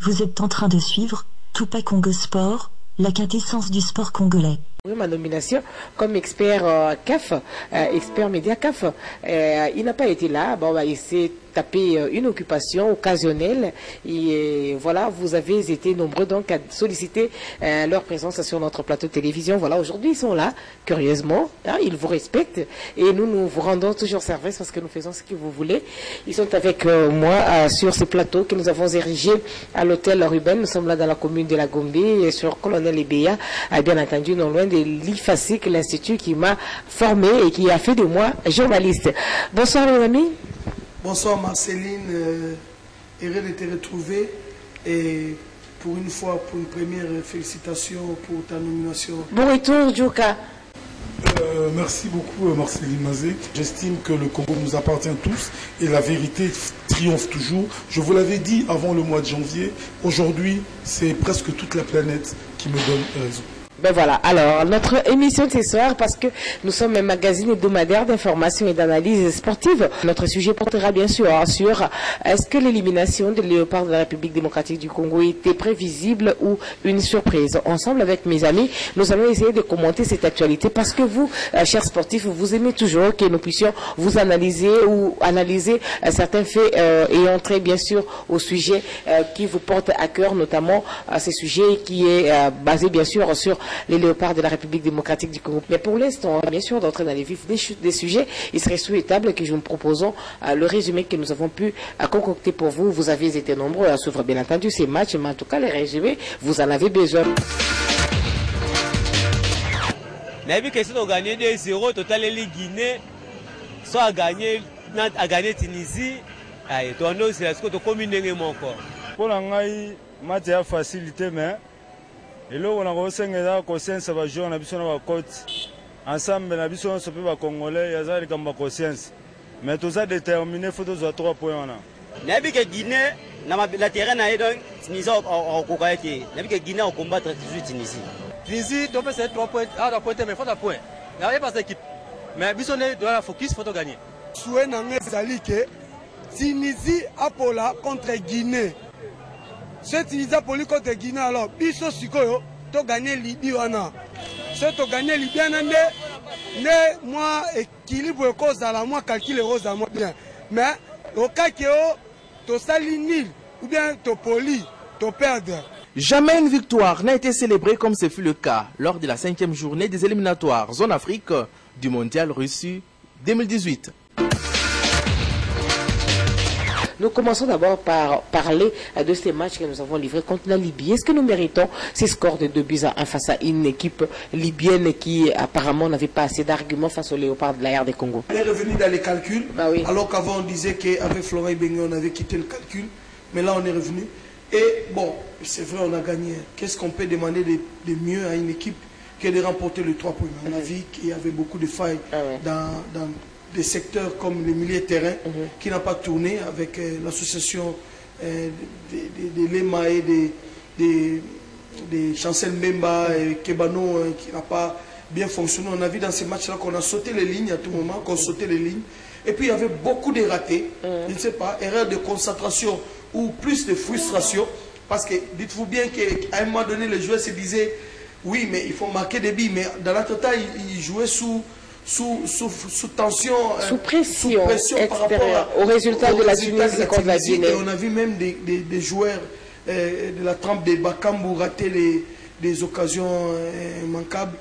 Vous êtes en train de suivre Tupac Congo Sport, la quintessence du sport congolais. Ma nomination comme expert CAF, expert média CAF, il n'a pas été là. Bon, il s'est tapé une occupation occasionnelle et voilà, vous avez été nombreux donc à solliciter leur présence sur notre plateau de télévision. Voilà, aujourd'hui ils sont là, curieusement, hein, ils vous respectent et nous vous rendons toujours service parce que nous faisons ce que vous voulez. Ils sont avec moi sur ce plateau que nous avons érigé à l'hôtel Ruben. Nous sommes là dans la commune de la Gombe et sur Colonel Ebea, bien entendu non loin de l'IFASIC, l'institut qui m'a formé et qui a fait de moi journaliste. Bonsoir les amis. Bonsoir Marceline, heureux de te retrouver et pour une fois, pour une première félicitation pour ta nomination. Bon retour Djoka. Merci beaucoup Marceline Mazé. J'estime que le Congo nous appartient tous et la vérité triomphe toujours. Je vous l'avais dit avant le mois de janvier, aujourd'hui c'est presque toute la planète qui me donne raison. Ben voilà, alors notre émission de ce soir, parce que nous sommes un magazine hebdomadaire d'information et d'analyse sportive, notre sujet portera bien sûr sur est-ce que l'élimination de Léopard de la République démocratique du Congo était prévisible ou une surprise. Ensemble avec mes amis, nous allons essayer de commenter cette actualité parce que vous, chers sportifs, vous aimez toujours que nous puissions vous analyser ou analyser certains faits et entrer bien sûr au sujet qui vous porte à cœur, notamment ce sujet qui est basé bien sûr sur les léopards de la République démocratique du Congo. Mais pour l'instant, bien sûr, d'entrer dans les vifs des sujets, il serait souhaitable que nous proposons le résumé que nous avons pu concocter pour vous. Vous avez été nombreux à suivre, bien entendu, ces matchs, mais en tout cas, les résumés, vous en avez besoin. On a vu que si on gagnait 2-0, total les Guinée, soit à gagner Tunisie, on c'est ce que tu communes encore. Pour l'angai, match a facilité, mais et là, on a reçu une conscience de jouer, on a besoin de côte. Ensemble, on a besoin de se faire congolais, il y a des conscience. Mais tout ça déterminé, il faut que 3 points. On a vu que Guinée, la terrain a été Tunisie en Kokaïti. On a vu que Guinée a combattu Tunisie. Tunisie, donc c'est 3 points, mais il faut 3 points. Il n'y a pas d'équipe. Mais Bissonné doit la focus, il faut gagner. Souhait Nangé Zalike, Tunisie Apola contre Guinée. Ce Tunisie Apola contre Guinée, alors, Bisso Sikoyo, tu as gagné Libye. Si tu as gagné Libye, moi, équilibre cause à la moi, calcul rose à moi bien. Mais, au cas que tu sali nil, ou bien tu poli, tu perdre. Jamais une victoire n'a été célébrée comme ce fut le cas lors de la 5e journée des éliminatoires Zone Afrique du Mondial Russie 2018. Nous commençons d'abord par parler de ces matchs que nous avons livrés contre la Libye. Est-ce que nous méritons ces scores de 2-1 face à une équipe libyenne qui apparemment n'avait pas assez d'arguments face aux léopards de la RD Congo? On est revenu dans les calculs, oui. Alors qu'avant on disait qu'avec Florent Ibenge on avait quitté le calcul, mais là on est revenu. Et bon, c'est vrai, on a gagné. Qu'est-ce qu'on peut demander de mieux à une équipe que de remporter les 3 points? On a vu qu'il y avait beaucoup de failles dans des secteurs comme les milieux de terrain qui n'ont pas tourné avec l'association de Lema et des Chancel Mbemba et Kebano qui n'a pas bien fonctionné. On a vu dans ces matchs-là qu'on a sauté les lignes à tout moment, qu'on sautait les lignes. Et puis il y avait beaucoup de ratés, je ne sais pas, erreur de concentration ou plus de frustration. Parce que dites-vous bien qu'à un moment donné, les joueurs se disaient oui, mais il faut marquer des billes. Mais dans l'autre temps, ils jouaient sous tension, sous pression par rapport au résultat de la Tunisie contre la Guinée. Et on a vu même des joueurs de la trempe de Bakambu rater des occasions immanquables.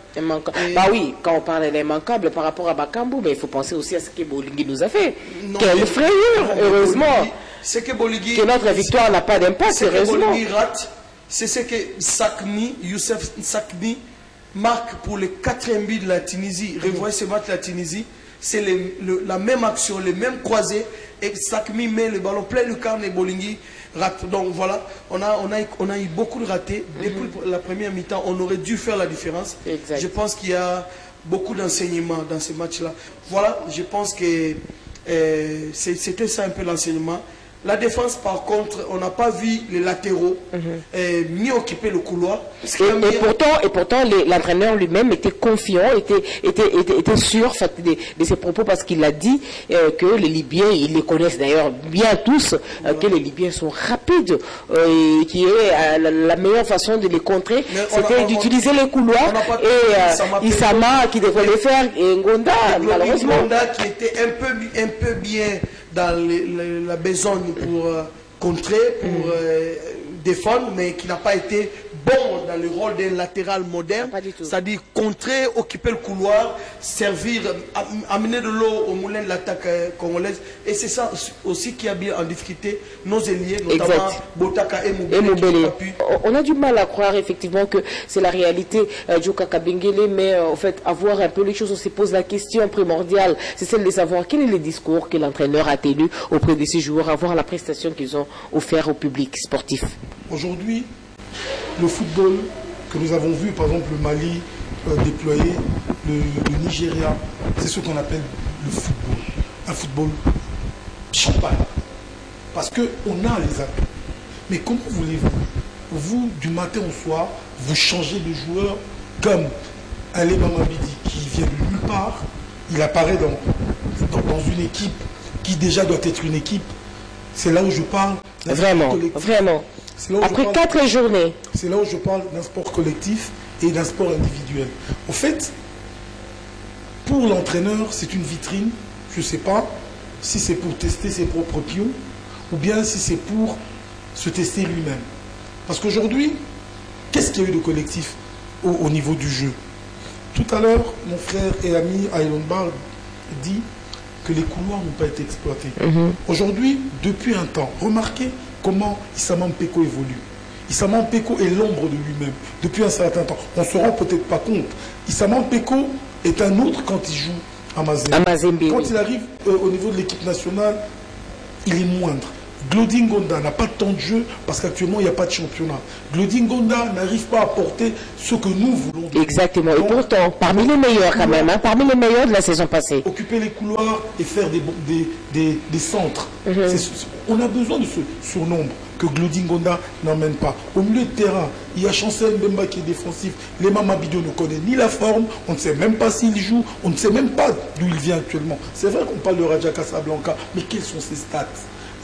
Bah oui, quand on parle d'immanquables par rapport à Bakambu, mais il faut penser aussi à ce que Boligui nous a fait. Quelle frayeur, heureusement. Que notre victoire n'a pas d'impact, heureusement. Boligui rate, c'est ce que Youssef Sakni marque pour le 4e but de la Tunisie. Revoyez ce match de la Tunisie. C'est la même action, les mêmes croisés. Et Sakmi met le ballon plein le carnet et Boligui rate. Donc voilà, on a eu beaucoup de ratés. Depuis la première mi-temps, on aurait dû faire la différence. Exact. Je pense qu'il y a beaucoup d'enseignements dans ces matchs-là. Voilà, je pense que c'était ça un peu l'enseignement. La défense, par contre, on n'a pas vu les latéraux mieux occuper le couloir. Et pourtant, l'entraîneur lui-même était confiant, était sûr de ses propos parce qu'il a dit que les Libyens, ils les connaissent d'ailleurs bien tous, que les Libyens sont rapides et qui est la meilleure façon de les contrer, c'était d'utiliser les couloirs et Issama qui devrait les faire et Ngonda, malheureusement. Ngonda qui était un peu bien dans la besogne pour contrer, pour défendre, mais qui n'a pas été bon dans le rôle d'un latéral moderne, c'est-à-dire contrer, occuper le couloir, servir, amener de l'eau au moulin de l'attaque congolaise. Et c'est ça aussi qui a bien en difficulté nos ailiers, notamment Botaka et Moubele. On a du mal à croire effectivement que c'est la réalité du Kakabengele, mais en fait, à voir un peu les choses, on se pose la question primordiale, c'est celle de savoir quel est le discours que l'entraîneur a tenu auprès de ces joueurs, à voir la prestation qu'ils ont offert au public sportif. Aujourd'hui, le football que nous avons vu, par exemple le Mali déployer, le Nigeria, c'est ce qu'on appelle le football. Un football champagne. Parce qu'on a les atouts. Mais comment voulez-vous, vous, du matin au soir, vous changez de joueur comme Aleba Mabidi qui vient de nulle part, il apparaît dans une équipe qui déjà doit être une équipe. C'est là où je parle. Vraiment, vraiment. Après 4 journées. C'est là où je parle d'un sport collectif et d'un sport individuel. En fait, pour l'entraîneur, c'est une vitrine. Je ne sais pas si c'est pour tester ses propres pions ou bien si c'est pour se tester lui-même. Parce qu'aujourd'hui, qu'est-ce qu'il y a eu de collectif au niveau du jeu? Tout à l'heure, mon frère et ami Aylon Bar dit que les couloirs n'ont pas été exploités. Aujourd'hui, depuis un temps, remarquez comment Issama Mpeko évolue. Issama Mpeko est l'ombre de lui-même depuis un certain temps. On ne se rend peut-être pas compte. Issama Mpeko est un autre quand il joue à Mazembe. Quand il arrive au niveau de l'équipe nationale, il est moindre. Glody Ngonda n'a pas de temps de jeu parce qu'actuellement il n'y a pas de championnat. Glody Ngonda n'arrive pas à porter ce que nous voulons. Exactement. Donc, et pourtant, parmi les meilleurs quand même, hein, parmi les meilleurs de la saison passée. Occuper les couloirs et faire des centres. On a besoin de ce surnombre que Glody Ngonda n'emmène pas. Au milieu de terrain, il y a Chancel Mbemba qui est défensif. Lema Mabido ne connaît ni la forme, on ne sait même pas s'il joue, on ne sait même pas d'où il vient actuellement. C'est vrai qu'on parle de Raja Casablanca, mais quels sont ses stats?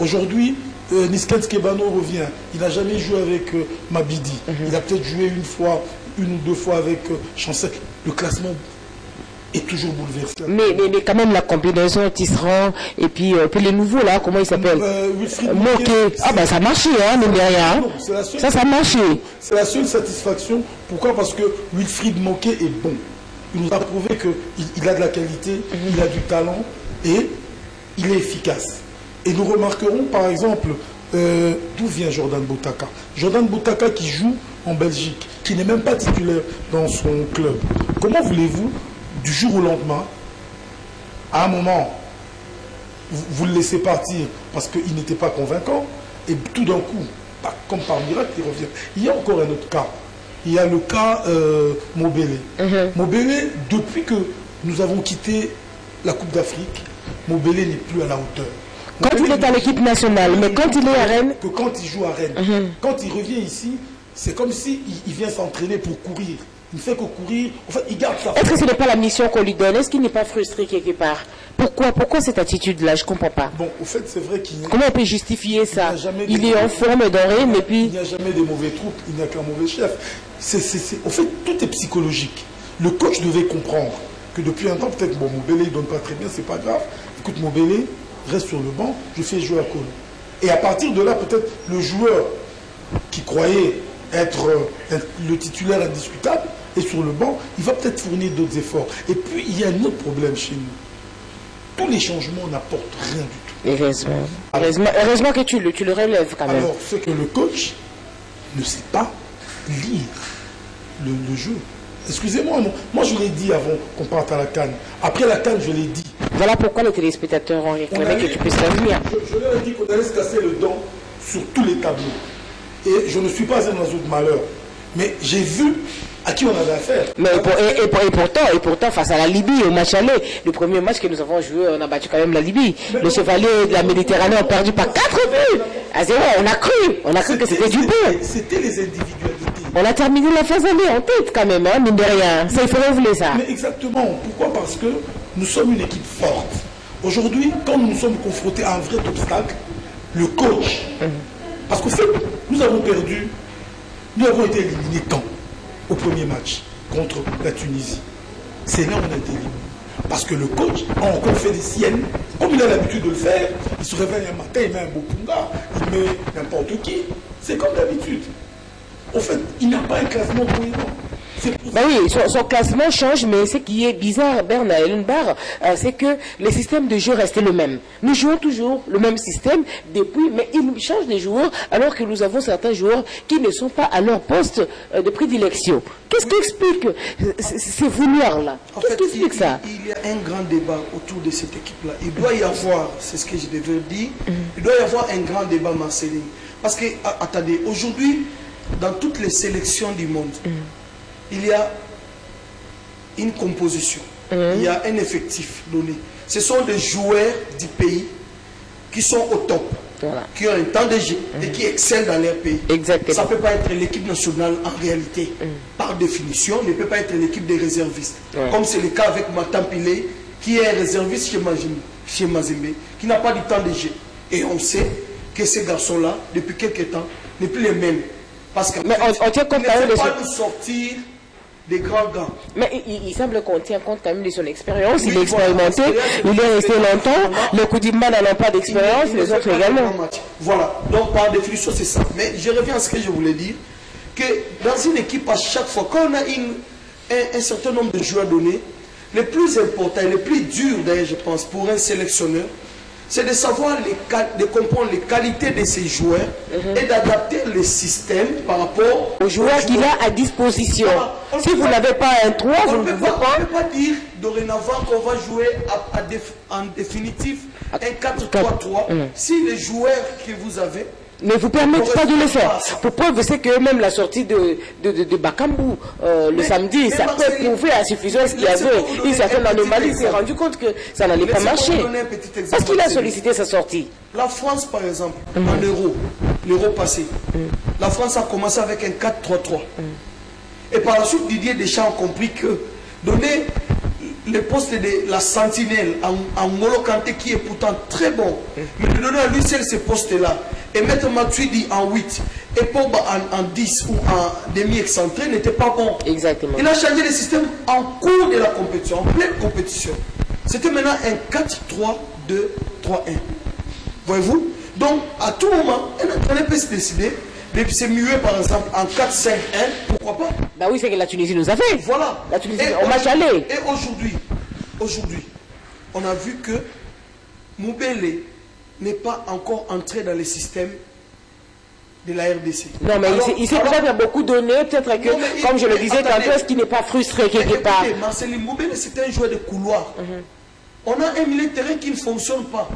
Aujourd'hui, Niskens Kebano revient. Il n'a jamais joué avec Mabidi. Il a peut-être joué une ou deux fois avec Chancel. Le classement est toujours bouleversé. Mais quand même la combinaison Tisserand et puis les nouveaux là, comment il s'appelle Moké. Ah ben ça a marché, hein, mais rien. Ça a marché. C'est la seule satisfaction. Pourquoi? Parce que Wilfried Moké est bon. Il nous a prouvé qu'il a de la qualité, il a du talent et il est efficace. Et nous remarquerons par exemple d'où vient Jordan Botaka. Jordan Botaka qui joue en Belgique, qui n'est même pas titulaire dans son club. Comment voulez-vous, du jour au lendemain, à un moment, vous le laissez partir parce qu'il n'était pas convaincant, et tout d'un coup, comme par miracle, il revient. Il y a encore un autre cas. Il y a le cas Mobele. Mobele, depuis que nous avons quitté la Coupe d'Afrique, Mobele n'est plus à la hauteur. Quand il est à l'équipe nationale, mais quand il est à Rennes... Que quand il joue à Rennes. Quand il revient ici, c'est comme s'il vient s'entraîner pour courir. Il ne fait que courir. En fait, il garde sa forme. Est-ce que ce n'est pas la mission qu'on lui donne? Est-ce qu'il n'est pas frustré quelque part? Pourquoi cette attitude-là? Je ne comprends pas. Bon, au fait, c'est vrai qu'il n'y a... Comment on peut justifier ça? Il est en forme doré, mais puis... Il n'y a jamais de mauvais troupes, il n'y a qu'un mauvais chef. Au fait, tout est psychologique. Le coach devait comprendre que depuis un temps, peut-être, bon, Mobele ne donne pas très bien, c'est pas grave. Écoute, Mobele reste sur le banc, je fais jouer à Colo. Et à partir de là, peut-être, le joueur qui croyait être le titulaire indiscutable est sur le banc, il va peut-être fournir d'autres efforts. Et puis, il y a un autre problème chez nous. Tous les changements n'apportent rien du tout. Heureusement que tu le relèves quand même. Alors, c'est que le coach ne sait pas lire le jeu. Excusez-moi, moi je l'ai dit avant qu'on parte à la CAN. Après la CAN, je l'ai dit. Voilà pourquoi les téléspectateurs ont réclamé que tu puisses revenir. Je leur ai dit qu'on allait se casser le dent sur tous les tableaux. Et je ne suis pas un oiseau de malheur. Mais j'ai vu à qui on avait affaire. Mais et pourtant, face à la Libye, au match aller, le premier match que nous avons joué, on a battu quand même la Libye. Mais les Chevaliers de la Méditerranée ont perdu par 4 buts à 0. On a cru que c'était du bon. C'était les individualités. On a terminé la phase aller en tête quand même, hein, mine de rien. Ça, il faut révéler ça. Mais exactement. Pourquoi? Parce que nous sommes une équipe forte. Aujourd'hui, quand nous nous sommes confrontés à un vrai obstacle, le coach. Parce qu'au fait, nous avons perdu, nous avons été éliminés quand? Au premier match contre la Tunisie. C'est là où on a été éliminés. Parce que le coach a encore fait des siennes, comme il a l'habitude de le faire. Il se réveille un matin, il met un beau punga, il met n'importe qui. C'est comme d'habitude. En fait, il n'a pas un classement cohérent. Ben oui, son classement change, mais ce qui est bizarre, Berne et Ellenbar, c'est que les systèmes de jeu restaient le même. Nous jouons toujours le même système depuis, mais ils changent les joueurs, alors que nous avons certains joueurs qui ne sont pas à leur poste de prédilection. Qu'est-ce qui explique ces vouloirs-là? Qu'est-ce qui explique ça? Il y a un grand débat autour de cette équipe-là. Il doit y avoir, c'est ce que je devais dire, il doit y avoir un grand débat, Marceline. Parce que, attendez, aujourd'hui, dans toutes les sélections du monde, il y a une composition, il y a un effectif donné. Ce sont des joueurs du pays qui sont au top, qui ont un temps de jeu et qui excellent dans leur pays. Exactement. Ça ne peut pas être l'équipe nationale en réalité. Par définition, ne peut pas être l'équipe des réservistes. Comme c'est le cas avec Matampile, qui est un réserviste chez Mazembe, qui n'a pas du temps de jeu. Et on sait que ces garçons-là, depuis quelques temps, n'est plus les mêmes. Parce que mais on tient compte ne peut pas nous sortir des grands gars. Mais il semble qu'on tient compte quand même de son expérience. Il est expérimenté, il est resté longtemps. Les Koudimba n'ont pas d'expérience, les autres également. Voilà, donc par définition c'est ça. Mais je reviens à ce que je voulais dire, que dans une équipe, à chaque fois, quand on a un certain nombre de joueurs donnés, le plus important et le plus dur d'ailleurs je pense pour un sélectionneur, c'est de savoir, de comprendre les qualités de ces joueurs et d'adapter le système par rapport aux joueurs qu'il a à disposition. Si vous n'avez pas un 3, vous ne pouvez pas. On ne peut pas dire dorénavant qu'on va jouer en définitif un 4-3-3 si les joueurs que vous avez ne vous permettent pas de le faire. Pour preuve, c'est que même la sortie de Bakambu le samedi, ça peut prouver à suffisance qu'il y avait une certaine anomalie. Il s'est rendu compte que ça n'allait pas marcher. Parce qu'il a sollicité sa sortie. La France, par exemple, en l'euro passé, la France a commencé avec un 4-3-3. Et par la suite, Didier Deschamps a compris que donner le poste de la sentinelle en N'Golo Kanté, qui est pourtant très bon, mais de donner à lui seul ce poste-là, et mettre Matuidi en 8 et Pogba en 10 ou en demi-excentré n'était pas bon. Exactement. Il a changé le système en cours de la compétition, en pleine compétition. C'était maintenant un 4-3-2-3-1. Voyez-vous? Donc, à tout moment, un entraîneur peut se décider de se muer, par exemple, en 4-5-1, pourquoi pas? Bah oui, c'est que la Tunisie nous a fait. Voilà. La Tunisie, on match aller. Et aujourd'hui, on a vu que Moubele n'est pas encore entré dans le système de la RDC. Non, mais alors, il s'est peut-être beaucoup donné, peut-être que, comme je le disais tantôt, est-ce qu'il n'est pas frustré quelque part? Marceline Moubele, c'est un joueur de couloir. On a un milieu de terrain qui ne fonctionne pas.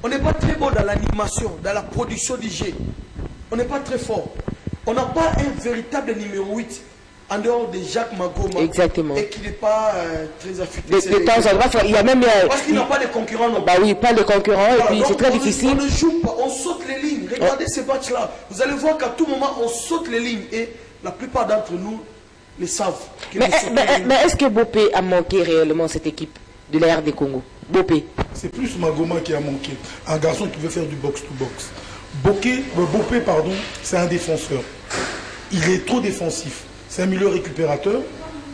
On n'est pas très bon dans l'animation, dans la production du jeu. On n'est pas très fort. On n'a pas un véritable numéro 8 en dehors de Jacques Magoma. Exactement. Et qui n'est pas très affecté. De temps en temps, il y a même... Parce qu'il n'a pas de concurrents non plus. Bah oui, pas de concurrents, et puis c'est très difficile. On ne joue pas, on saute les lignes. Regardez ces matchs-là. Vous allez voir qu'à tout moment, on saute les lignes. Et la plupart d'entre nous le savent. Mais est-ce que Bopé a manqué réellement cette équipe de la RD Congo? Bopé. C'est plus Magoma qui a manqué. Un garçon qui veut faire du box-to-box. Bopé, c'est un défenseur. Il est trop défensif. C'est un milieu récupérateur.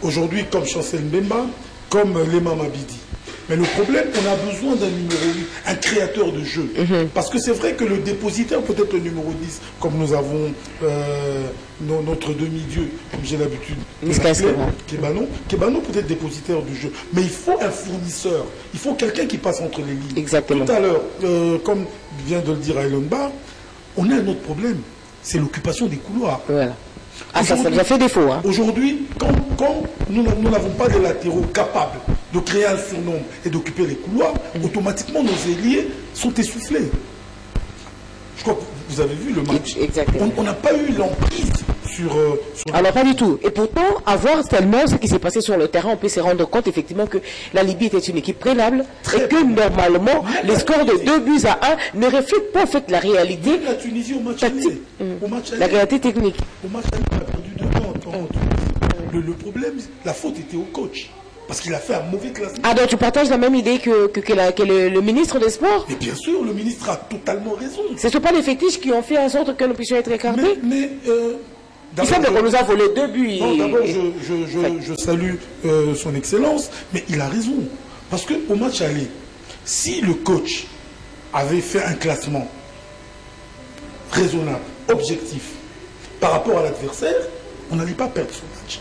Aujourd'hui, comme Chancel Mbemba, comme Lema Mabidi. Mais le problème, on a besoin d'un numéro 8, un créateur de jeu. Parce que c'est vrai que le dépositaire peut être le numéro 10, comme nous avons notre demi-dieu, comme j'ai l'habitude de l'appeler, Kebano peut être dépositaire du jeu. Mais il faut un fournisseur. Il faut quelqu'un qui passe entre les lignes. Exactement. Tout à l'heure, comme vient de le dire Elon Bar, on a un autre problème. C'est l'occupation des couloirs. Voilà. Ah, ça nous a fait défaut. Hein. Aujourd'hui, quand nous n'avons pas de latéraux capables de créer un surnombre et d'occuper les couloirs, automatiquement nos ailiers sont essoufflés. Je crois que vous avez vu le match. Exactement. On n'a pas eu l'emprise sur Alors pas du tout. Et pourtant, à voir tellement ce qui s'est passé sur le terrain, on peut se rendre compte effectivement que la Libye était une équipe prénable et que normalement, les scores de 2-1 ne reflètent pas en fait la réalité. La Tunisie au match aller. La réalité technique. Au match aller, on a perdu 2 ans. Le problème, la faute était au coach. Parce qu'il a fait un mauvais classement. Ah, donc tu partages la même idée que le ministre des Sports? Et bien sûr, le ministre a totalement raison. Ce ne sont pas les fétiches qui ont fait en sorte que nous puissions être écartés? Il semble qu'on nous a volé 2 buts. Non, d'abord, je salue son excellence, mais il a raison. Parce qu'au match aller, si le coach avait fait un classement raisonnable, objectif, par rapport à l'adversaire, on n'allait pas perdre ce match.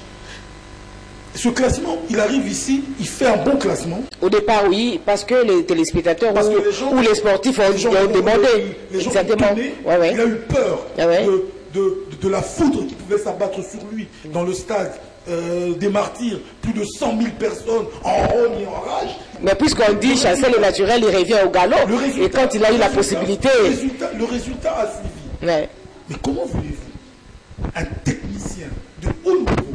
Ce classement, il arrive ici, il fait un bon classement. Au départ, oui, parce que les téléspectateurs ou les sportifs ont demandé. Exactement. Il a eu peur de la foudre qui pouvait s'abattre sur lui dans le stade des Martyrs. Plus de 100 000 personnes en rogne et en rage. Mais puisqu'on dit chasser le naturel, il revient au galop. Et quand il a eu la possibilité... Le résultat a suivi. Ouais. Mais comment voulez-vous un technicien de haut niveau,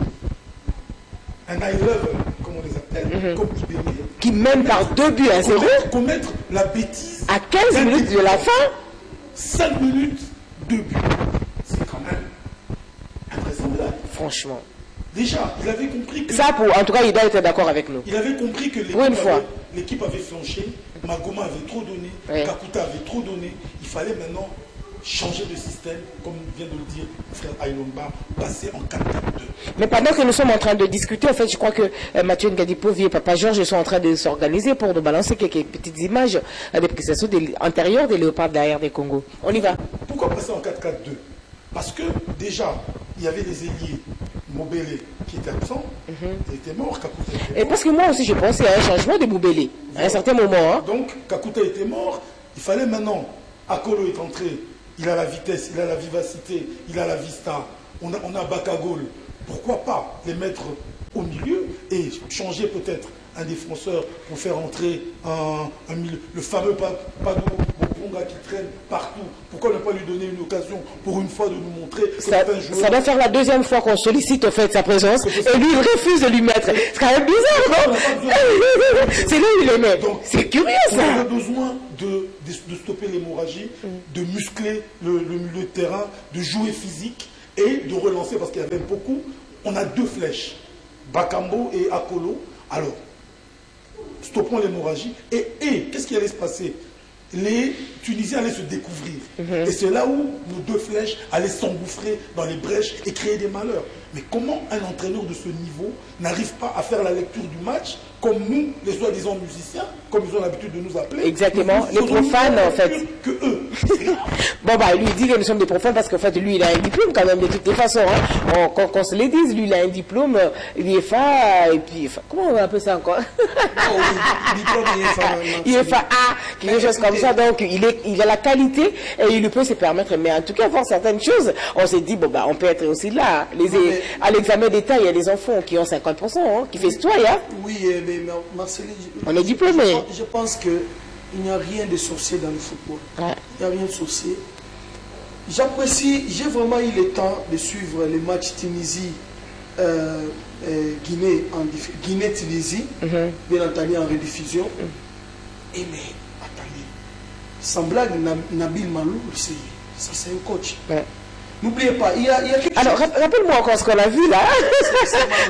un high level, comme on les appelle, comme Ibéré, qui mène par 2-0, commettre la bêtise à 15 minutes de la fin, 5 minutes, 2 buts. C'est quand même invraisemblable. Franchement. Déjà, il avait compris que... Ça, en tout cas, il doit être d'accord avec nous. Il avait compris que l'équipe avait flanché, Magoma avait trop donné, Kakuta avait trop donné. Il fallait maintenant changer de système, comme vient de le dire frère Aïlomba, passer en 4-4-2. Mais pendant que nous sommes en train de discuter, en fait, je crois que Mathieu Ngadipo et Papa Georges sont en train de s'organiser pour nous balancer quelques petites images des prestations antérieures des Léopards derrière des Congo. On y va. Pourquoi passer en 4-4-2? Parce que déjà, il y avait les ailiers Mobélé qui était absent, il était mort, Kakuta était mort. Et parce que moi aussi, je pensais à un changement de Mobélé, à un certain moment. Donc, Kakuta était mort, il fallait maintenant, Akolo est entré, il a la vitesse, il a la vivacité, il a la vista, on a Bakagol. Pourquoi pas les mettre au milieu et changer peut-être un défenseur pour faire entrer le fameux Padou Boponga qui traîne partout. Pourquoi ne pas lui donner une occasion pour une fois de nous montrer que ça doit faire la deuxième fois qu'on sollicite en fait sa présence et lui il refuse de lui mettre. C'est quand même bizarre, non? C'est là où il le met. C'est curieux ça. On a besoin de stopper l'hémorragie, de muscler le milieu de terrain, de jouer physique et de relancer parce qu'il y avait beaucoup. On a 2 flèches, Bakambo et Akolo. Alors, stoppons l'hémorragie. Et qu'est-ce qui allait se passer? Les Tunisiens allaient se découvrir. Et c'est là où nos 2 flèches allaient s'engouffrer dans les brèches et créer des malheurs. Mais comment un entraîneur de ce niveau n'arrive pas à faire la lecture du match comme nous, les soi-disant musiciens, comme ils ont l'habitude de nous appeler? Exactement, les profanes en fait. Que eux. Bon bah lui dit que nous sommes des profanes parce qu'en fait lui il a un diplôme quand même de toutes les façons. Hein. Qu'on se le dise, lui il a un diplôme IFA et puis comment on appelle ça encore? IFA quelque chose comme ça. Donc il a la qualité et il peut se permettre. Mais en tout cas voir certaines choses, on s'est dit bon bah on peut être aussi là. À l'examen d'État il y a des enfants qui ont 50%, hein, qui festoient. Hein. Oui, mais Marcelin, on est diplômé. Je pense qu'il n'y a rien de sorcier dans le football. Ouais. Il n'y a rien de sorcier. J'apprécie, j'ai vraiment eu le temps de suivre les matchs Tunisie, Guinée-Tunisie, bien entendu en rediffusion. Et mais, attendez, sans blague, Nabil Malou, ça c'est un coach. Ouais. N'oubliez pas, il y a quelque Alors, rappelle-moi encore ce qu'on a vu là.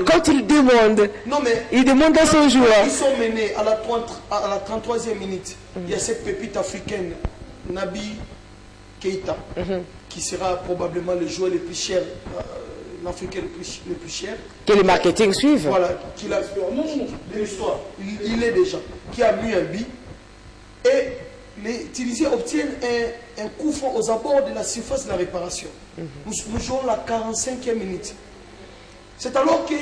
Quand il demande, il demande à son joueur. Ils sont menés à la 33e minute. Il y a cette pépite africaine, Nabi Keita, qui sera probablement le joueur le plus cher, l'Africain le plus cher. Que le marketing suive. Voilà, qu'il a de l'histoire. Il est déjà. Qui a mis un but. Et les Tunisiens obtiennent un coup franc aux abords de la surface de la réparation. Nous jouons la 45e minute. C'est alors que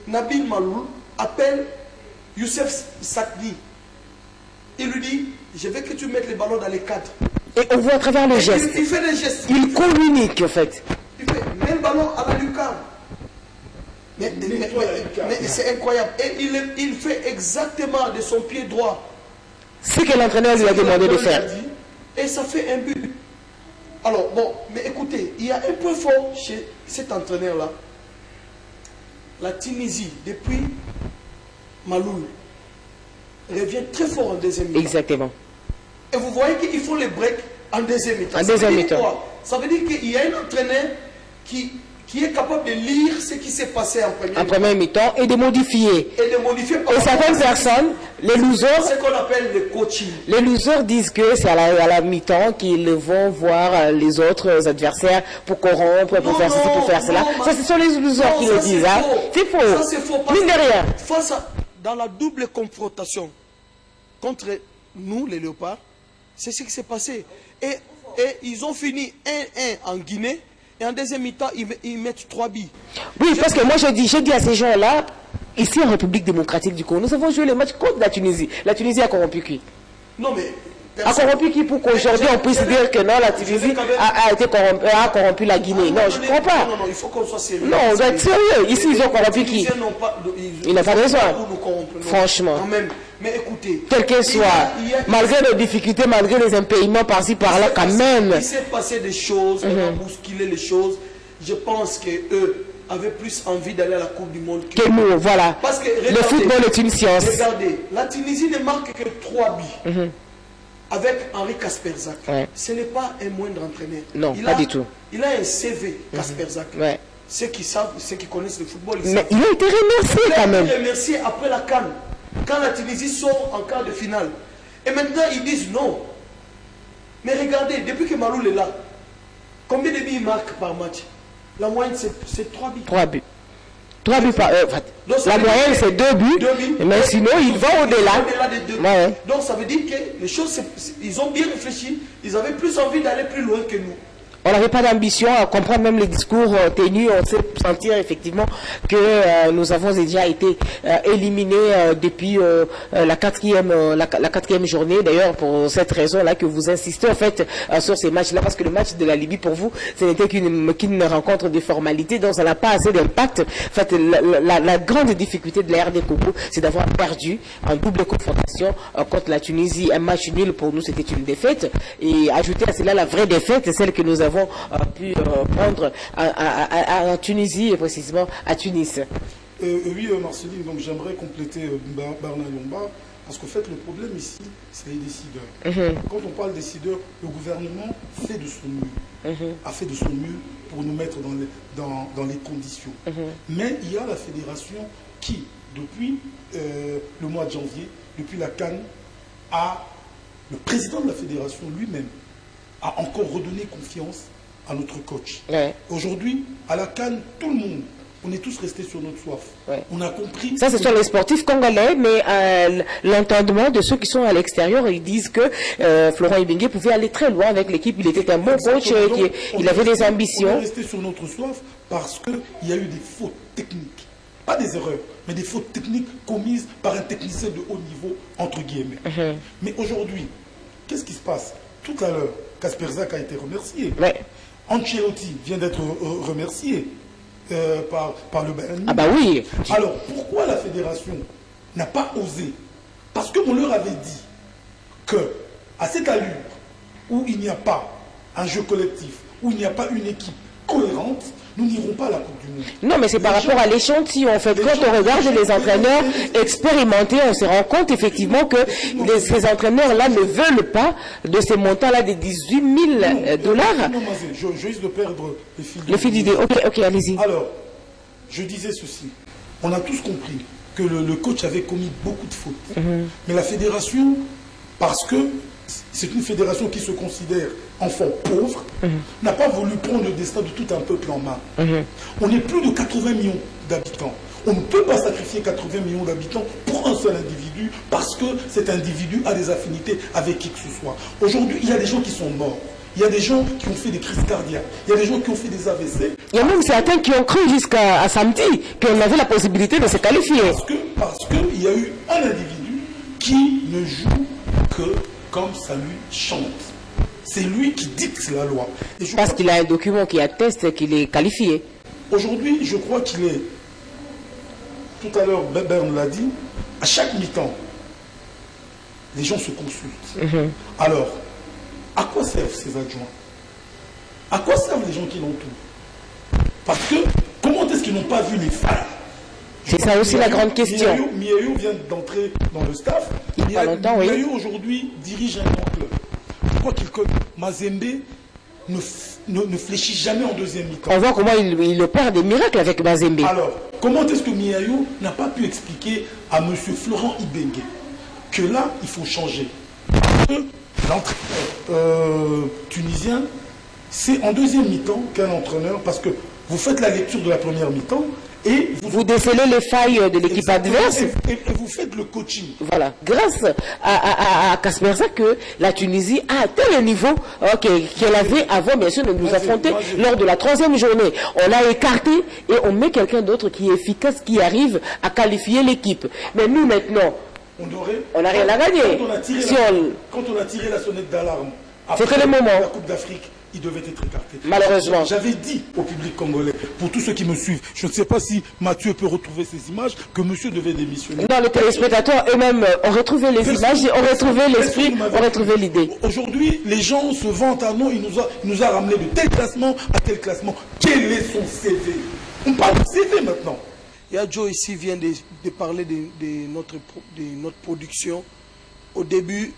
Nabil Maloul appelle Youssef Sakdi. Il lui dit, je veux que tu mettes les ballons dans les cadres. Et on voit à travers les gestes. Il fait des gestes. Il communique en fait. Il fait, mets le ballon à la lucarne. Mais c'est incroyable. Et il fait exactement de son pied droit ce que l'entraîneur lui a demandé de faire. Et ça fait un but. Alors, bon, mais écoute. écoutez, il y a un point fort chez cet entraîneur-là. La Tunisie, depuis Maloul, revient très fort en deuxième mi-temps. Exactement. Et vous voyez qu'ils font les breaks en deuxième mi-temps. En deuxième mi-temps. Ça veut dire qu'il y a un entraîneur qui est capable de lire ce qui s'est passé en première mi-temps et de modifier. Et de modifier. Et certaines personnes, les losers, c'est ce qu'on appelle le coaching. Les losers disent que c'est à la mi-temps qu'ils vont voir les autres adversaires pour corrompre, pour faire ceci, pour faire cela. Ça, ce sont les losers qui le disent. Hein. C'est faux. Ça, c'est faux. Mine de rien. Dans la double confrontation contre nous, les léopards, c'est ce qui s'est passé. Et ils ont fini 1-1 en Guinée. Et en deuxième mi-temps, ils mettent 3 billes. Oui, parce que moi, je dis à ces gens-là, ici en République démocratique du Congo, nous avons joué le match contre la Tunisie. La Tunisie a corrompu qui? Non, mais... A corrompu qui pour qu'aujourd'hui on puisse dire que non, la Tunisie a corrompu la Guinée? Non, je ne crois pas. Non, il faut qu'on soit sérieux. Non, on doit être sérieux. Ici, ils ont corrompu qui? Ils n'ont pas besoin. Franchement. Mais écoutez, quel qu'elle soit, malgré les difficultés, malgré les impayements par-ci par-là, quand même. Il s'est passé des choses, on a bousculé les choses. Je pense qu'eux avaient plus envie d'aller à la Coupe du Monde que nous. Voilà. Parce que le football est une science. Regardez, la Tunisie ne marque que 3 billes. Avec Henri Kasperzak. Ce n'est pas un moindre entraîneur. Non, pas du tout. Il a un CV, Kasperzak. Ceux qui savent, ceux qui connaissent le football, ils savent. Mais il a été remercié quand même. Il a été remercié après la CAN. Quand la Tunisie sort en quart de finale. Et maintenant, ils disent non. Mais regardez, depuis que Maloul est là, combien de billes il marque par match? La moyenne, c'est 3 billes. 3 buts. 3 buts par heure. La moyenne, c'est 2 buts. Mais sinon, il va au-delà. Donc, ça veut dire que les choses, ils ont bien réfléchi. Ils avaient plus envie d'aller plus loin que nous. On n'avait pas d'ambition à comprendre même les discours tenus. On sait sentir effectivement que nous avons déjà été éliminés depuis la quatrième journée. D'ailleurs, pour cette raison-là que vous insistez en fait sur ces matchs-là, parce que le match de la Libye pour vous, ce n'était qu'une rencontre de formalité, donc ça n'a pas assez d'impact. En fait, la grande difficulté de la RD Congo, c'est d'avoir perdu en double confrontation contre la Tunisie. Un match nul pour nous, c'était une défaite. Et ajouter à cela la vraie défaite, celle que nous avons pu prendre en Tunisie et précisément à Tunis. Oui, Marceline, donc j'aimerais compléter Barna Yomba, parce qu'en fait le problème ici, c'est les décideurs. Quand on parle décideurs, le gouvernement fait de son mieux, a fait de son mieux pour nous mettre dans les conditions. Mais il y a la fédération qui, depuis le mois de janvier, depuis la CAN, le président de la fédération lui-même a encore redonné confiance à notre coach. Aujourd'hui, à la CAN, tout le monde, on est tous restés sur notre soif. On a compris... Ça, ce sont les sportifs congolais, mais l'entendement de ceux qui sont à l'extérieur, ils disent que Florent Ibenge pouvait aller très loin avec l'équipe. Il était un bon coach, il avait des ambitions. On est resté sur notre soif parce qu'il y a eu des fautes techniques. Pas des erreurs, mais des fautes techniques commises par un technicien de haut niveau, entre guillemets. Mais aujourd'hui, qu'est-ce qui se passe? Tout à l'heure, Kasperzak a été remercié. Ancelotti vient d'être remercié par le Bayern. Ah bah oui. Alors, pourquoi la fédération n'a pas osé? Parce qu'on leur avait dit que à cette allure où il n'y a pas un jeu collectif, où il n'y a pas une équipe cohérente, nous n'irons pas à la Coupe du Monde. Non, mais c'est par rapport à l'échantillon. En fait, quand on regarde les entraîneurs expérimentés, on se rend compte effectivement que ces entraîneurs-là ne veulent pas de ces montants-là de 18 000 dollars. Non, je risque de perdre le fil d'idée. Ok, allez-y. Alors, je disais ceci. On a tous compris que le coach avait commis beaucoup de fautes. Mais la fédération, parce que c'est une fédération qui se considère enfant pauvre, n'a pas voulu prendre le destin de tout un peuple en main. On est plus de 80 millions d'habitants. On ne peut pas sacrifier 80 millions d'habitants pour un seul individu parce que cet individu a des affinités avec qui que ce soit. Aujourd'hui, il y a des gens qui sont morts. Il y a des gens qui ont fait des crises cardiaques. Il y a des gens qui ont fait des AVC. Il y a même certains qui ont cru jusqu'à samedi qu'on avait la possibilité de se qualifier. Parce qu'il y a eu un individu qui ne joue que comme ça lui chante. C'est lui qui dicte la loi. Parce qu'il a un document qui atteste qu'il est qualifié. Aujourd'hui, je crois qu'il est... Tout à l'heure, Bern l'a dit, à chaque mi-temps, les gens se consultent. Alors, à quoi servent ces adjoints? À quoi servent les gens qui l'entourent? Parce que, comment est-ce qu'ils n'ont pas vu les failles? C'est ça aussi la grande question. Miayo vient d'entrer dans le staff. Miayo aujourd'hui dirige un grand club. Je crois qu'il connaît. Mazembe ne fléchit jamais en deuxième mi-temps. On voit comment il opère des miracles avec Mazembe. Alors, comment est-ce que Miayo n'a pas pu expliquer à M. Florent Ibenge que là, il faut changer? Parce que l'entraîneur tunisien, c'est en deuxième mi-temps qu'un entraîneur, parce que vous faites la lecture de la première mi-temps, et vous décelez les failles de l'équipe adverse. Et vous faites le coaching. Voilà. Grâce à Kasperza que la Tunisie a atteint le niveau qu'elle avait avant, bien sûr, de nous affronter lors de la 3e journée. On l'a écarté et on met quelqu'un d'autre qui est efficace, qui arrive à qualifier l'équipe. Mais nous, maintenant, on n'a rien à gagner. Quand on a tiré la sonnette d'alarme, c'était le moment. La Coupe d'Afrique, il devait être écarté. Malheureusement. J'avais dit au public congolais, pour tous ceux qui me suivent, je ne sais pas si Mathieu peut retrouver ces images, que monsieur devait démissionner. Non, les téléspectateurs eux-mêmes ont retrouvé les images, ont retrouvé l'esprit, ont retrouvé l'idée. Aujourd'hui, les gens se vantent, ah non, il nous a ramené de tel classement à tel classement. Quel est son CV? On parle de CV maintenant. Et Joe ici vient de parler de notre production. Au début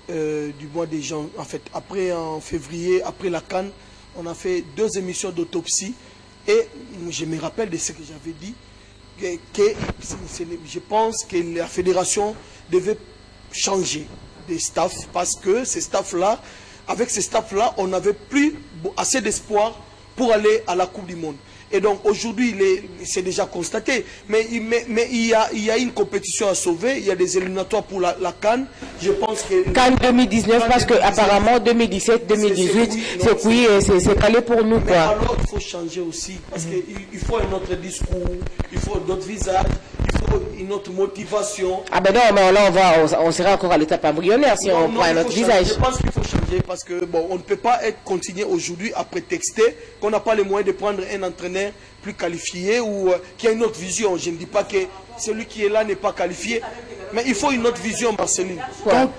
du mois de janvier, en fait, après en février, après la CAN, on a fait 2 émissions d'autopsie et je me rappelle de ce que j'avais dit, que je pense que la fédération devait changer de staff parce que ces staffs-là, avec ces staffs-là, on n'avait plus assez d'espoir pour aller à la Coupe du Monde. Et donc aujourd'hui, c'est déjà constaté. Mais il y a une compétition à sauver. Il y a des éliminatoires pour la CAN. Je pense que... CAN 2019, parce qu'apparemment 2017, 2018, c'est calé pour nous. Mais alors il faut changer aussi. Parce qu'il faut un autre discours, il faut d'autres visages, il faut une autre motivation. Ah ben non, mais là on sera encore à l'étape embryonnaire si on prend un autre visage. Je pense qu'il faut changer parce que bon, on ne peut pas continuer aujourd'hui à prétexter qu'on n'a pas les moyens de prendre un entraîneur plus qualifié ou qui a une autre vision. Je ne dis pas que celui qui est là n'est pas qualifié, mais il faut une autre vision, Marceline.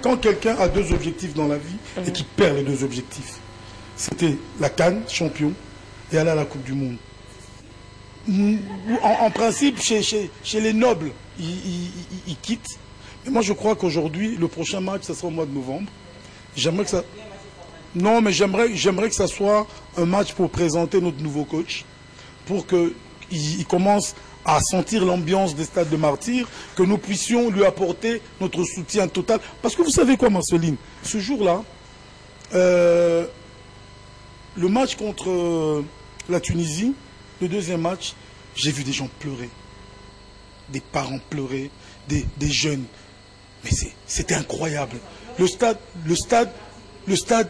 Quand quelqu'un a 2 objectifs dans la vie et qui perd les 2 objectifs, c'était la CAN, champion, et aller à la Coupe du Monde. En principe, chez les nobles, ils quittent. Et moi, je crois qu'aujourd'hui, le prochain match, ça sera au mois de novembre. J'aimerais que ça... Non, mais j'aimerais que ça soit un match pour présenter notre nouveau coach, pour qu'il commence à sentir l'ambiance des stades de martyrs, que nous puissions lui apporter notre soutien total. Parce que vous savez quoi, Marceline, ce jour-là, le match contre la Tunisie, le 2e match, j'ai vu des gens pleurer, des parents pleurer, des jeunes. Mais c'était incroyable. Le stade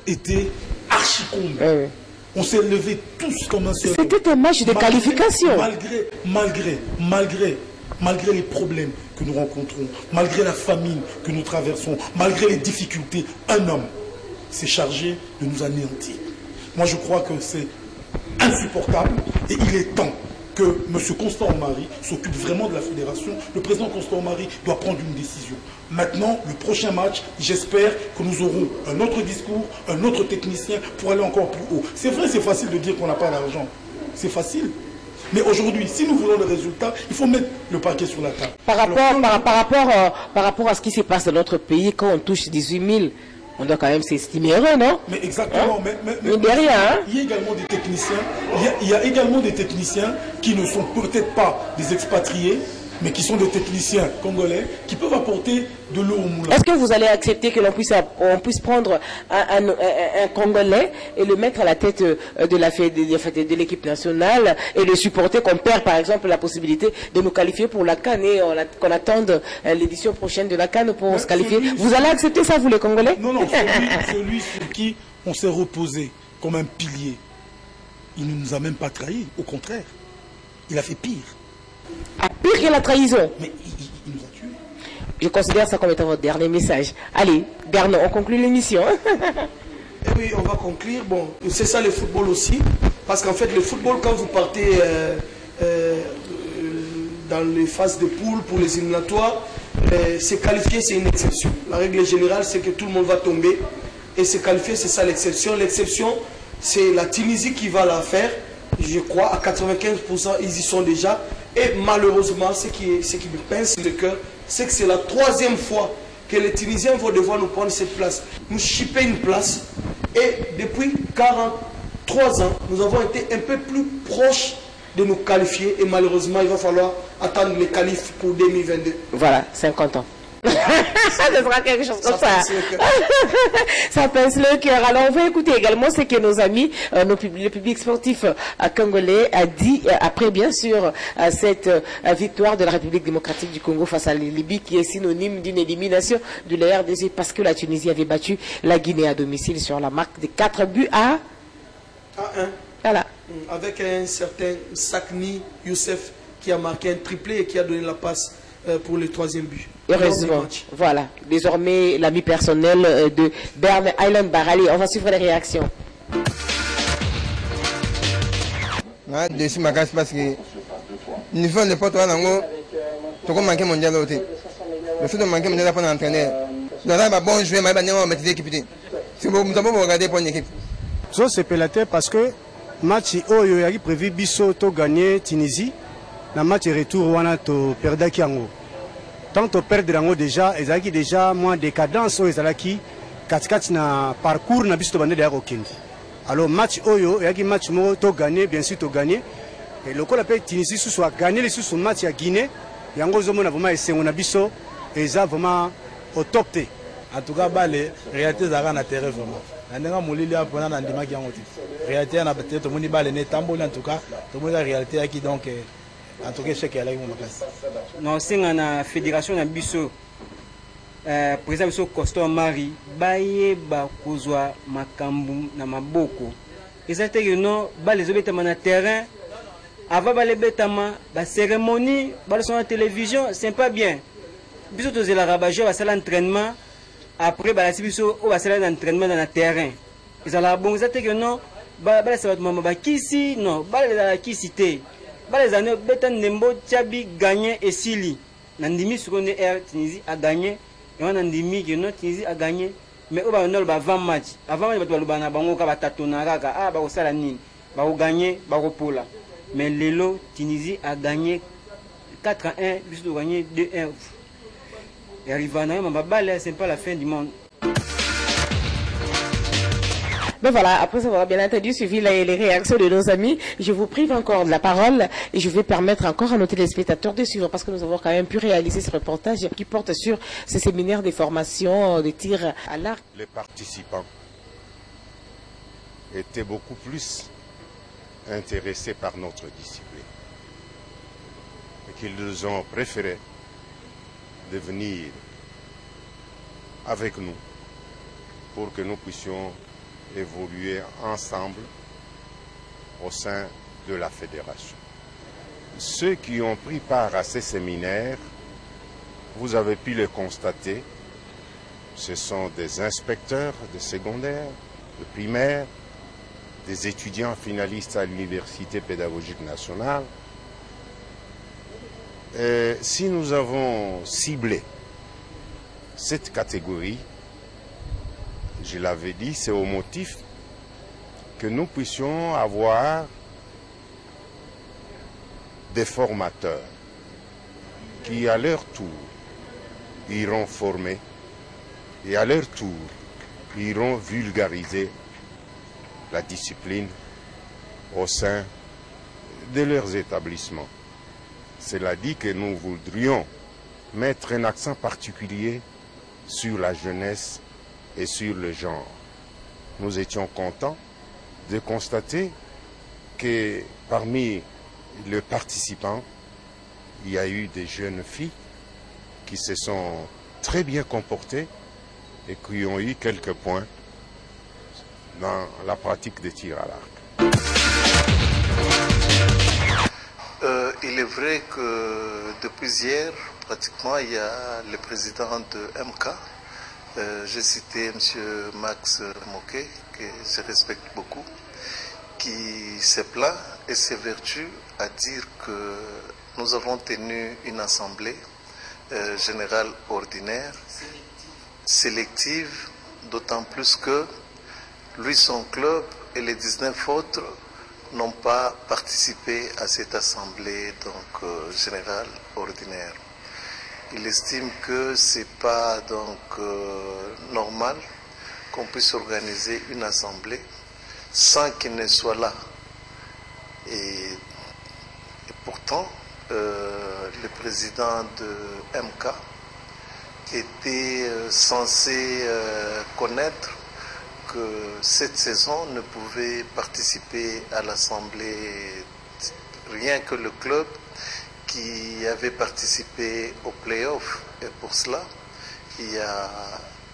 était archi comble. On s'est levés tous comme un seul. C'était un match de qualification. Malgré les problèmes que nous rencontrons, malgré la famine que nous traversons, malgré les difficultés, un homme s'est chargé de nous anéantir. Moi, je crois que c'est insupportable et il est temps que M. Constant Omari s'occupe vraiment de la fédération. Le président Constant Omari doit prendre une décision. Maintenant, le prochain match, j'espère que nous aurons un autre discours, un autre technicien pour aller encore plus haut. C'est vrai, c'est facile de dire qu'on n'a pas d'argent. C'est facile. Mais aujourd'hui, si nous voulons le résultat, il faut mettre le paquet sur la table. Par rapport à ce qui se passe dans notre pays, quand on touche 18 000, on doit quand même s'estimer heureux, non? Mais exactement. Hein? Mais derrière, hein? Il y a également des techniciens. Il y a également des techniciens qui ne sont peut-être pas des expatriés, mais qui sont des techniciens congolais qui peuvent apporter de l'eau au moulin. Est-ce que vous allez accepter que l'on puisse prendre un Congolais et le mettre à la tête de l'équipe nationale et le supporter, qu'on perd par exemple la possibilité de nous qualifier pour la CAN et qu'on attende l'édition prochaine de la CAN pour se qualifier? Vous allez accepter ça, vous les Congolais? Non, celui sur qui on s'est reposé comme un pilier, il ne nous a même pas trahis, au contraire, il a fait pire. Ah, pire que la trahison. Mais il nous a tués. Je considère ça comme étant votre dernier message. Allez, Bernard, on conclut l'émission. Et oui, on va conclure. Bon, c'est ça le football aussi. Parce qu'en fait, le football, quand vous partez dans les phases de poule pour les éliminatoires, se qualifier, c'est une exception. La règle générale, c'est que tout le monde va tomber. Et se qualifier, c'est ça l'exception. L'exception, c'est la Tunisie qui va la faire. Je crois à 95%, ils y sont déjà. Et malheureusement, ce qui me pince le cœur, c'est que c'est la 3e fois que les Tunisiens vont devoir nous prendre cette place. Nous chipper une place. Et depuis 43 ans, nous avons été un peu plus proches de nous qualifier. Et malheureusement, il va falloir attendre les qualifs pour 2022. Voilà, 50 ans. Ça sera quelque chose comme ça. Ça pince le cœur. Alors on va écouter également ce que nos amis, le public sportif congolais a dit après bien sûr cette victoire de la République démocratique du Congo face à la Libye, qui est synonyme d'une élimination de la RDC parce que la Tunisie avait battu la Guinée à domicile sur la marque de 4 buts à 1. Voilà. Avec un certain Sakni Youssef qui a marqué un triplé et qui a donné la passe pour le 3e but. Heureusement, voilà. Désormais, l'ami personnel de Bern Island Barali. On va suivre les réactions. Je suis parce que nous faisons le pote tout comme manquer mondial. Le fait de manquer mondial pour l'entraîneur. Nous avons bon jouer, mais nous avons mettre l'équipe. Si vous avez regardé pour une équipe. C'est pélaté parce que match Oyo est prévu biso to gagner Tunisie. Le match retour wana to perdaki yango. Tant to perdre yango déjà, ezalaki déjà moins décadence oyo ezalaki katikati na parcours na biso to bande derrière okindi. Alors match Oyo yaki match mo to gagner, bien sûr to gagner. Et le la paix Tunisie sous a gagné les sous match à Guinée. Yango zomo na vraiment esengo na biso eza vraiment au top T. En tout cas balé réalité zaka na terrain vraiment. Ndanga molili apona na ndima ki yango ti. Réalité na peut-être moni balé ne tamboli en tout cas, to moni la réalité yaki donc en tout cas, je sais qu'il y a une place. Non, c'est la fédération de Bisso, président Bisso Costo Mari, Baye Bakozwa Makambu na Maboko. Et ça fait que non, les obétaments na terrain, avant les bétaments, la cérémonie, sur la télévision, c'est pas bien. Bisso tous les rabajo, va faire l'entraînement, après la Bisso, va faire l'entraînement dans le terrain. Et ça la bon, ça fait que non, ça va être Kisi, non, la Kisité. Les années Betan Nembo Tchabi gagné et Sili. Nandimi sur une air Tunisie a gagné. Et on Nandimi que notre Tunisie a gagné. Mais on va nous 20 matchs. Avant, on va nous bana bango ka batatona ka ah ba osala nini. Ba gagner ba pola. Mais lelo Tunisie a gagné 4-1, bis de gagner 2-1. Et arriva na ma balle, c'est pas la fin du monde. Ben voilà, après avoir bien entendu suivi les réactions de nos amis, je vous prive encore de la parole et je vais permettre encore à nos téléspectateurs de suivre parce que nous avons quand même pu réaliser ce reportage qui porte sur ces séminaires de formation de tir à l'arc. Les participants étaient beaucoup plus intéressés par notre discipline et qu'ils ont préféré de venir avec nous pour que nous puissions évoluer ensemble au sein de la fédération. Ceux qui ont pris part à ces séminaires, vous avez pu le constater, ce sont des inspecteurs de secondaire, de primaire, des étudiants finalistes à l'Université pédagogique nationale. Et si nous avons ciblé cette catégorie, je l'avais dit, c'est au motif que nous puissions avoir des formateurs qui, à leur tour, iront former et à leur tour, iront vulgariser la discipline au sein de leurs établissements. Cela dit que nous voudrions mettre un accent particulier sur la jeunesse et sur le genre. Nous étions contents de constater que parmi les participants, il y a eu des jeunes filles qui se sont très bien comportées et qui ont eu quelques points dans la pratique des tirs à l'arc. Il est vrai que depuis hier, pratiquement, il y a le président de MK. J'ai cité M. Max Moquet, que je respecte beaucoup, qui se plaint et s'évertue à dire que nous avons tenu une assemblée générale ordinaire, sélective, d'autant plus que lui, son club et les 19 autres n'ont pas participé à cette assemblée générale ordinaire. Il estime que ce n'est pas normal qu'on puisse organiser une assemblée sans qu'il ne soit là. Et pourtant, le président de MK était censé connaître que cette saison ne pouvait participer à l'Assemblée rien que le club qui avait participé au play-off. Et pour cela, il y a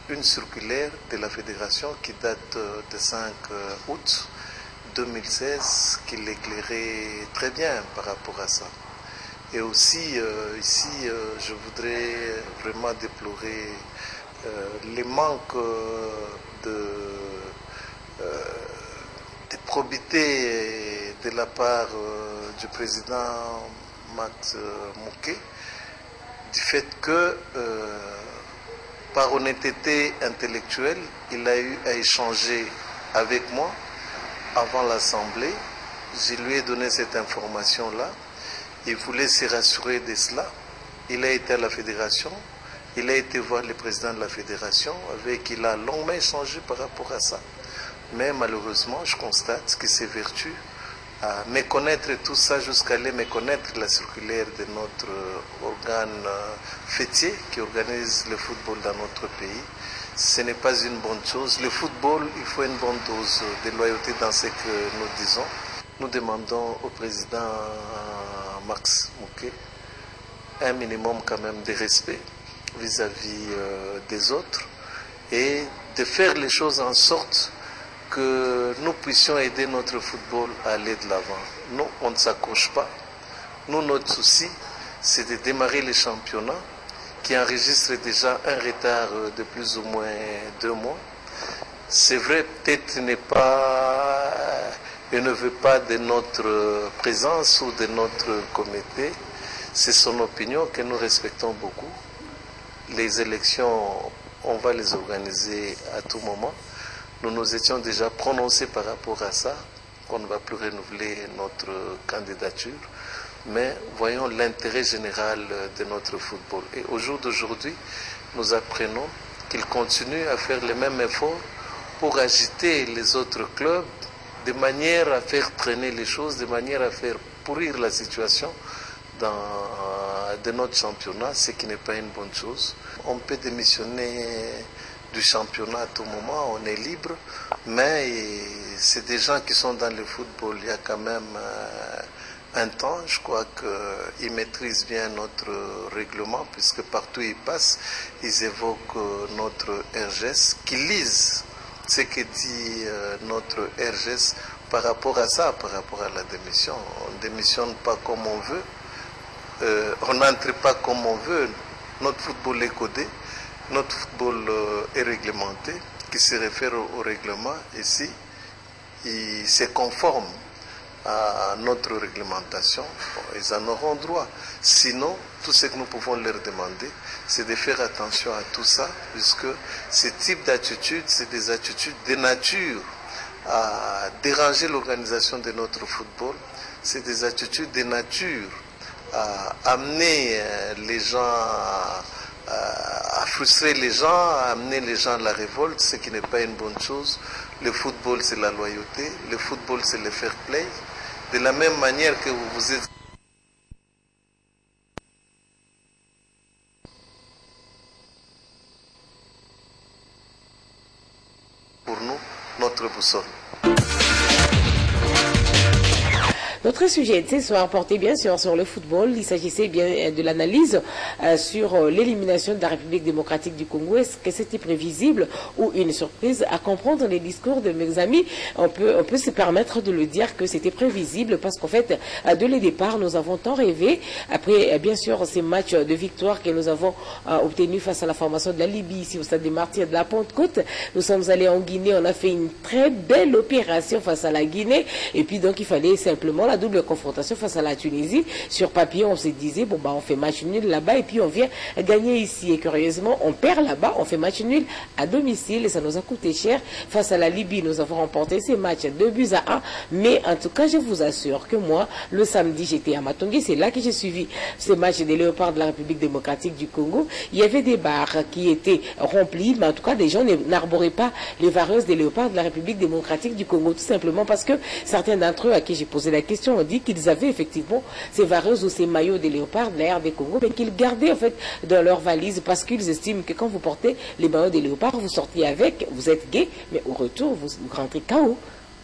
une circulaire de la fédération qui date de 5 août 2016 qui l'éclairait très bien par rapport à ça. Et aussi, ici, je voudrais vraiment déplorer les manques de probité de la part du président Max Mouquet, du fait que, par honnêteté intellectuelle, il a eu à échanger avec moi avant l'Assemblée. Je lui ai donné cette information-là. Il voulait se rassurer de cela. Il a été à la fédération. Il a été voir le président de la fédération avec qui il a longuement échangé par rapport à ça. Mais malheureusement, je constate qu'il s'évertue à méconnaître tout ça jusqu'à aller méconnaître la circulaire de notre organe fêtier qui organise le football dans notre pays. Ce n'est pas une bonne chose. Le football, il faut une bonne dose de loyauté dans ce que nous disons. Nous demandons au président Max Mouquet un minimum quand même de respect vis-à-vis des autres et de faire les choses en sorte que nous puissions aider notre football à aller de l'avant. Nous, on ne s'accroche pas. Nous, notre souci, c'est de démarrer les championnats qui enregistrent déjà un retard de plus ou moins 2 mois. C'est vrai, peut-être il ne veut pas de notre présence ou de notre comité. C'est son opinion que nous respectons beaucoup. Les élections, on va les organiser à tout moment. Nous nous étions déjà prononcés par rapport à ça, qu'on ne va plus renouveler notre candidature. Mais voyons l'intérêt général de notre football. Et au jour d'aujourd'hui, nous apprenons qu'il continue à faire les mêmes efforts pour agiter les autres clubs de manière à faire traîner les choses, de manière à faire pourrir la situation de notre championnat, ce qui n'est pas une bonne chose. On peut démissionner du championnat à tout moment, on est libre, mais c'est des gens qui sont dans le football, il y a quand même un temps, je crois qu'ils maîtrisent bien notre règlement, puisque partout où ils passent, ils évoquent notre RGS, qu'ils lisent ce que dit notre RGS par rapport à ça, par rapport à la démission. On ne démissionne pas comme on veut, on n'entre pas comme on veut, notre football est codé. Notre football est réglementé, qui se réfère au règlement ici, il se conforme à notre réglementation, ils en auront droit. Sinon, tout ce que nous pouvons leur demander, c'est de faire attention à tout ça, puisque ce type d'attitude, c'est des attitudes de nature à déranger l'organisation de notre football, c'est des attitudes de nature à amener les gens à frustrer les gens, à amener les gens à la révolte, ce qui n'est pas une bonne chose. Le football, c'est la loyauté. Le football, c'est le fair play. De la même manière que vous êtes... Pour nous, notre boussole. Notre sujet de ce soir portait bien sûr sur le football. Il s'agissait bien de l'analyse sur l'élimination de la République démocratique du Congo. Est-ce que c'était prévisible ou une surprise? À comprendre les discours de mes amis, on peut se permettre de le dire que c'était prévisible parce qu'en fait, dès le départ, nous avons tant rêvé. Après, bien sûr, ces matchs de victoire que nous avons obtenus face à la formation de la Libye, ici au stade des Martyrs de la Pentecôte, nous sommes allés en Guinée, on a fait une très belle opération face à la Guinée. Et puis donc, il fallait simplement la à double confrontation face à la Tunisie. Sur papier, on se disait, bon, bah, on fait match nul là-bas et puis on vient gagner ici. Et curieusement, on perd là-bas, on fait match nul à domicile et ça nous a coûté cher. Face à la Libye, nous avons remporté ces matchs 2-1. Mais en tout cas, je vous assure que moi, le samedi, j'étais à Matongé. C'est là que j'ai suivi ce match des Léopards de la République démocratique du Congo. Il y avait des bars qui étaient remplis, mais en tout cas, des gens n'arboraient pas les vareuses des Léopards de la République démocratique du Congo, tout simplement parce que certains d'entre eux à qui j'ai posé la question ont dit qu'ils avaient effectivement ces vareuses ou ces maillots des Léopards de la RD Congo, mais qu'ils gardaient en fait dans leur valise parce qu'ils estiment que quand vous portez les maillots des Léopards, vous sortez avec, vous êtes gay, mais au retour, vous rentrez KO.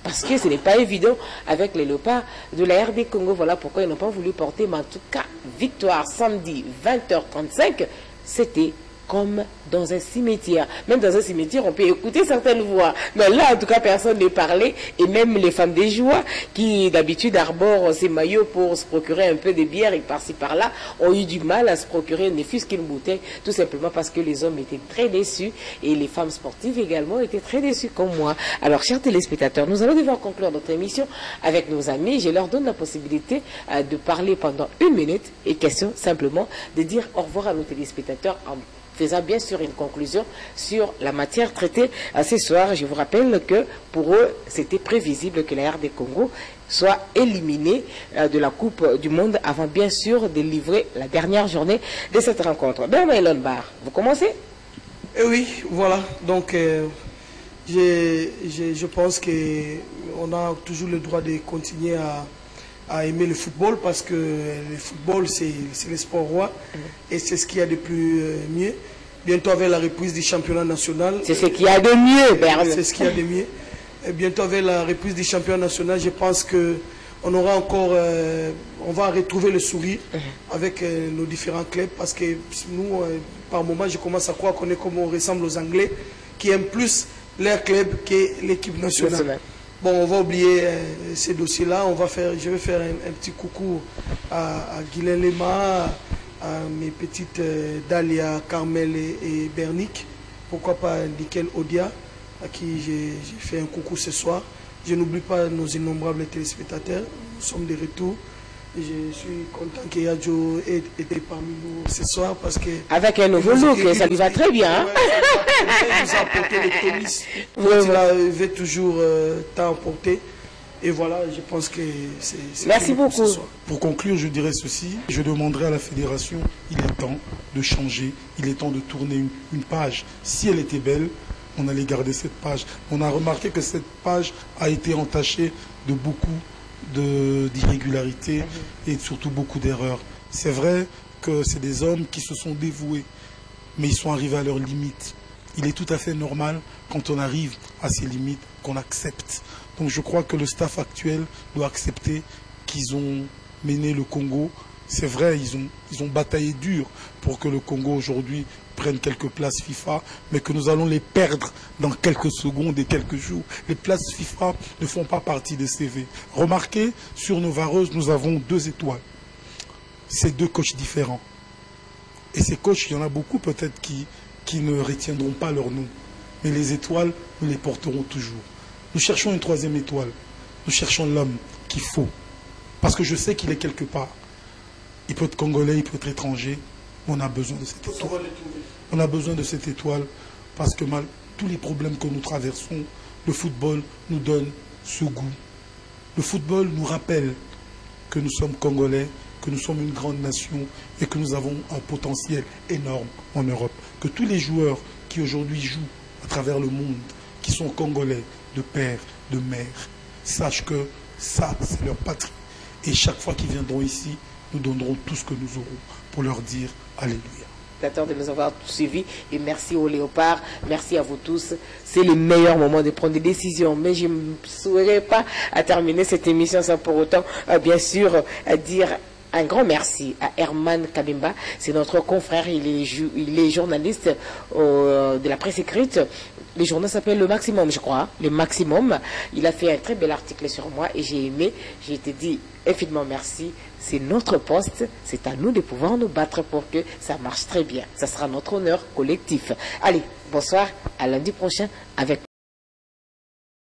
Parce que ce n'est pas évident avec les Léopards de la RD Congo. Voilà pourquoi ils n'ont pas voulu porter. Mais en tout cas, victoire samedi 20h35, c'était comme dans un cimetière. Même dans un cimetière, on peut écouter certaines voix. Mais là, en tout cas, personne ne parlait. Et même les femmes des joueurs, qui d'habitude arborent ces maillots pour se procurer un peu de bière et par-ci par-là, ont eu du mal à se procurer ne fût-ce qu'une bouteille, tout simplement parce que les hommes étaient très déçus et les femmes sportives également étaient très déçues comme moi. Alors, chers téléspectateurs, nous allons devoir conclure notre émission avec nos amis. Je leur donne la possibilité de parler pendant 1 minute et question simplement de dire au revoir à nos téléspectateurs en faisant bien sûr une conclusion sur la matière traitée ce soir. Je vous rappelle que pour eux, c'était prévisible que la RD Congo soit éliminée de la Coupe du Monde avant bien sûr de livrer la dernière journée de cette rencontre. Bernard Elonbar, vous commencez? Eh oui, voilà. Donc, je pense qu'on a toujours le droit de continuer à aimer le football parce que le football c'est le sport roi et c'est ce qu'il y a de plus mieux. Bientôt avec la reprise du championnat national. C'est ce qu'il y a de mieux, Bernard. C'est ce qu'il y a de mieux. Et bientôt avec la reprise du championnat national, je pense que on aura encore, on va retrouver le sourire avec nos différents clubs parce que nous, par moment, je commence à croire qu'on est comme on ressemble aux Anglais qui aiment plus leur club que l'équipe nationale. Bon, on va oublier ces dossiers-là. Je vais faire un petit coucou à Guylaine Lema, à mes petites Dalia, Carmel et Bernick. Pourquoi pas Nickel Odia, à qui j'ai fait un coucou ce soir. Je n'oublie pas nos innombrables téléspectateurs. Nous sommes de retour. Et je suis content qu'Yadjo était parmi nous ce soir parce que... Avec un nouveau look, ça lui va très bien. Il nous a apporté le tennis. Il avait toujours tant apporté. Et voilà, je pense que c'est... Merci beaucoup. Pour conclure, je dirais ceci. Je demanderai à la fédération, il est temps de changer. Il est temps de tourner une page. Si elle était belle, on allait garder cette page. On a remarqué que cette page a été entachée de beaucoup d'irrégularités et surtout beaucoup d'erreurs. C'est vrai que c'est des hommes qui se sont dévoués, mais ils sont arrivés à leurs limites. Il est tout à fait normal, quand on arrive à ces limites, qu'on accepte. Donc je crois que le staff actuel doit accepter qu'ils ont mené le Congo. C'est vrai, ils ont bataillé dur pour que le Congo aujourd'hui prenne quelques places FIFA, mais que nous allons les perdre dans quelques secondes et quelques jours. Les places FIFA ne font pas partie des CV. Remarquez, sur nos vareuses, nous avons 2 étoiles. C'est 2 coachs différents. Et ces coachs, il y en a beaucoup peut-être qui ne retiendront pas leur nom. Mais les étoiles, nous les porterons toujours. Nous cherchons une 3e étoile. Nous cherchons l'homme qu'il faut. Parce que je sais qu'il est quelque part. Il peut être congolais, il peut être étranger. On a besoin de cette étoile. On a besoin de cette étoile parce que malgré tous les problèmes que nous traversons, le football nous donne ce goût. Le football nous rappelle que nous sommes congolais, que nous sommes une grande nation et que nous avons un potentiel énorme en Europe. Que tous les joueurs qui aujourd'hui jouent à travers le monde, qui sont congolais de père, de mère, sachent que ça, c'est leur patrie. Et chaque fois qu'ils viendront ici, nous donnerons tout ce que nous aurons pour leur dire Alléluia. De nous avoir suivis et merci aux Léopards, merci à vous tous. C'est le meilleur moment de prendre des décisions, mais je ne saurais pas à terminer cette émission sans pour autant, bien sûr, dire un grand merci à Herman Kabimba. C'est notre confrère, il est journaliste de la presse écrite. Le journal s'appelle Le Maximum, je crois. Le Maximum. Il a fait un très bel article sur moi et j'ai aimé. J'ai été dit infiniment merci. C'est notre poste. C'est à nous de pouvoir nous battre pour que ça marche très bien. Ça sera notre honneur collectif. Allez, bonsoir. À lundi prochain avec